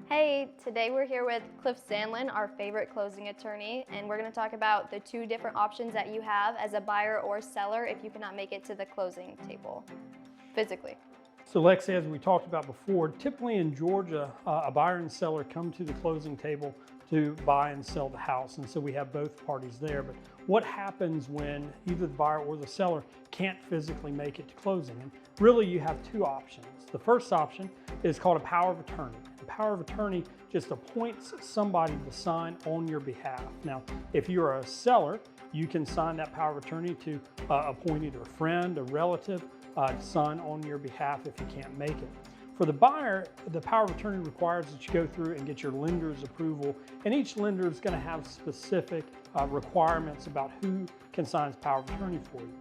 Hey, today we're here with Clif Sandlin, our favorite closing attorney, and we're going to talk about the two different options that you have as a buyer or seller if you cannot make it to the closing table physically. So Lexy, as we talked about before, typically in Georgia, a buyer and seller come to the closing table to buy and sell the house. And so we have both parties there. But what happens when either the buyer or the seller can't physically make it to closing? And really you have two options. The first option is called a power of attorney. A power of attorney just appoints somebody to sign on your behalf. Now, if you're a seller, you can sign that power of attorney to appoint either a friend, a relative, to sign on your behalf if you can't make it. For the buyer, the power of attorney requires that you go through and get your lender's approval, and each lender is going to have specific requirements about who can sign as power of attorney for you.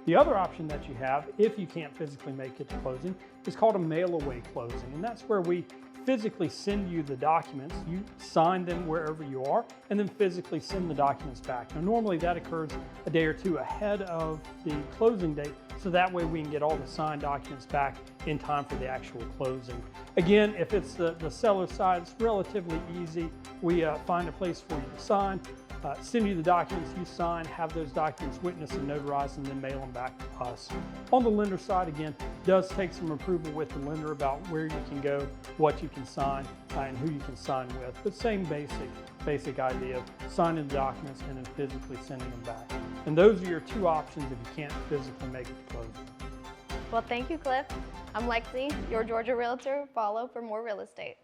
The other option that you have, if you can't physically make it to closing, is called a mail-away closing, and that's where we physically send you the documents, you sign them wherever you are, and then physically send the documents back. Now normally that occurs a day or two ahead of the closing date, so that way we can get all the signed documents back in time for the actual closing. Again, if it's the seller side, it's relatively easy. We find a place for you to sign, send you the documents, you sign, have those documents witnessed and notarized, and then mail them back to us. On the lender side, again, does take some approval with the lender about where you can go, what you can sign, and who you can sign with. But same basic idea of signing the documents and then physically sending them back. And those are your two options if you can't physically make it to closing. Well, thank you, Clif. I'm Lexy, your Georgia Realtor. Follow for more real estate.